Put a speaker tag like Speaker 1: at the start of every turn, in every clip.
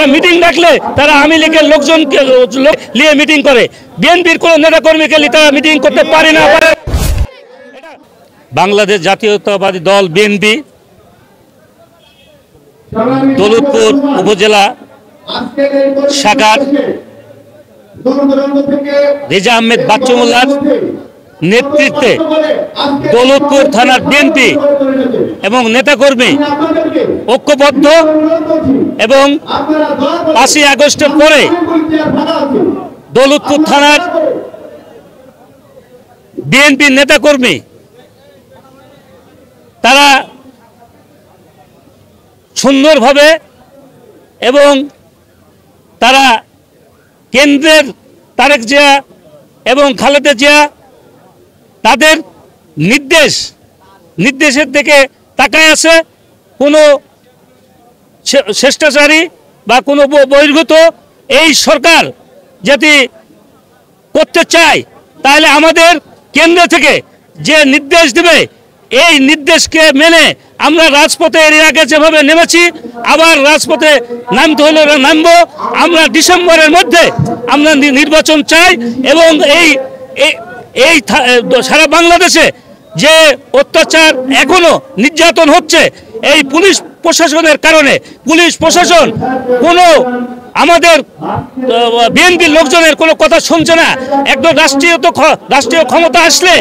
Speaker 1: একটা মিটিং ডাকলে তারা আওয়ামী লীগের লোকজনকে নিয়ে মিটিং করে, বিএনপির কোনো নেতা কর্মীকে তারা মিটিং করতে পারে না। বাংলাদেশ জাতীয়তাবাদী দল বিএনপি দৌলতপুর উপজেলা শাখার রেজা আহমেদ বাচ্চু মোল্লার নেতৃত্বে দৌলতপুর থানার বিএনপি এবং নেতাকর্মী ঐক্যবদ্ধ এবং 5ই আগস্টের পরে দৌলতপুর থানার বিএনপি নেতাকর্মী তারা সুন্দরভাবে এবং তারা কেন্দ্রের তারেক জিয়া এবং খালেদা জিয়া তাদের নির্দেশের দিকে তাকায় আছে। কোনো স্বেচ্ছাচারী বা কোনো বহির্ভূত এই সরকার যদি করতে চায় তাহলে আমাদের কেন্দ্র থেকে যে নির্দেশ দেবে এই নির্দেশকে মেনে আমরা রাজপথে এর আগে যেভাবে নেমেছি আবার রাজপথে নামতে হলে নামবো। আমরা ডিসেম্বরের মধ্যে আমরা নির্বাচন চাই এবং এই সারা বাংলাদেশে যে অত্যাচার এখনো নির্যাতন হচ্ছে এই পুলিশ প্রশাসনের কারণে, পুলিশ প্রশাসন কোনো আমাদের বিএনপির লোকজনের কোনো কথা শুনছে না। একদম রাষ্ট্রীয় ক্ষমতা আসলে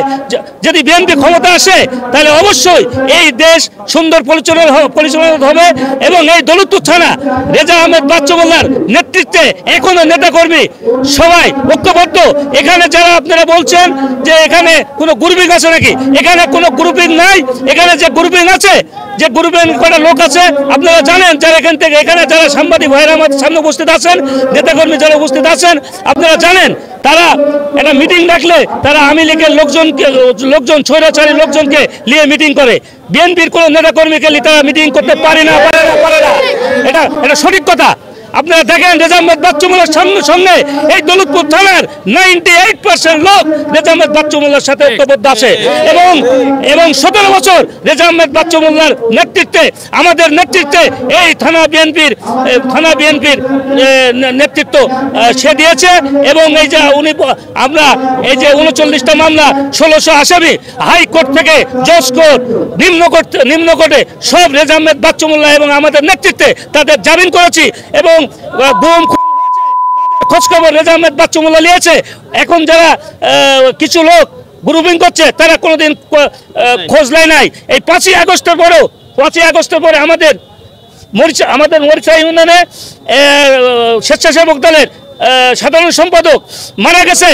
Speaker 1: যদি বিএনপি ক্ষমতা আসে তাহলে অবশ্যই এই দেশ সুন্দর পরিচালনা হবে এবং এই দৌলতপুর থানা রেজা আহমেদ বাচ্চু মোল্লার নেতৃত্বে এখনো নেতাকর্মী সবাই ঐক্যবদ্ধ। এখানে যারা আপনারা বলছেন যে এখানে কোনো গ্রুপিং আছে নাকি, এখানে কোনো গ্রুপিং নাই। এখানে যে গ্রুপিং আছে, যে গ্রুপিং করা লোক আছে আপনারা জানেন, যারা এখান থেকে এখানে যারা সাংবাদিক ভাইরা আমাদের সামনে উপস্থিত আছেন, নেতাকর্মী যারা উপস্থিত আছেন আপনারা জানেন, তারা একটা মিটিং ডাকলে তারা আওয়ামী লীগের লোকজন স্বৈরাচারী লোকজনকে নিয়ে মিটিং করে, বিএনপির কোনো নেতা কর্মীকে তারা মিটিং করতে পারে না। এটা সঠিক কথা। আপনারা দেখেন রেজা আহমেদ বাচ্চু মোল্লার সঙ্গে এই দৌলতপুর থানার 98% লোক রেজা আহমেদ বাচ্চু মোল্লার সাথে ঐক্যবদ্ধ আছে এবং 17 বছর রেজা আহমেদ বাচ্চু মোল্লার নেতৃত্বে আমাদের নেতৃত্বে এই থানা বিএনপির নেতৃত্ব সে দিয়েছে এবং এই যে আমরা এই যে 39টা মামলা 1600 আসামি হাইকোর্ট থেকে জজ কোর্ট নিম্ন কোর্টে সব রেজা আহমেদ বাচ্চু মোল্লা এবং আমাদের নেতৃত্বে তাদের জামিন করেছি এবং গুম খোঁজখবর রেজা আহমেদ বাচ্চু মোল্লা নিয়েছে। এখন যারা কিছু লোক গ্রুপিং করছে তারা কোনোদিন খোঁজ নেয় নাই। এই 5ই আগস্টের পরে আমাদের মরিচা ইউনিয়নে স্বেচ্ছাসেবক দলের সাধারণ সম্পাদক মারা গেছে,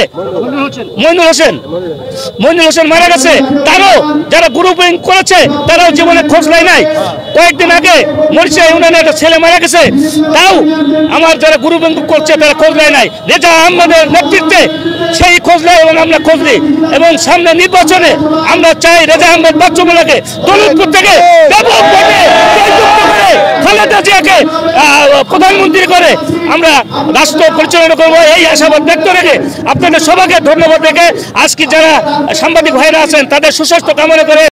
Speaker 1: মইনুল হোসেন মারা গেছে। তারও যারা গ্রুপিং করেছে তারাও জীবনে খোঁজ নেয় নাই। কয়েকদিন আগে মরিচা ইউনিয়নে একটা ছেলে মারা গেছে, তাও আমার যারা গ্রুপিং করছে তারা খোঁজ নেয় নাই। রেজা আহমেদের নেতৃত্বে সেই খোঁজ নেয় এবং আমরা খোঁজ নিই এবং সামনে নির্বাচনে আমরা চাই রেজা আহমেদ বাচ্চু মোল্লাকে দৌলতপুর থেকে খালেদা জিয়াকে প্রধানমন্ত্রী করে আমরা রাষ্ট্র পরিচালনা করবো, এই আশাবাদ ব্যক্ত রেখে আপনাদের সবাইকে ধন্যবাদ রেখে আজকে যারা সাংবাদিক ভাইরা আছেন তাদের সুস্বাস্থ্য কামনা করে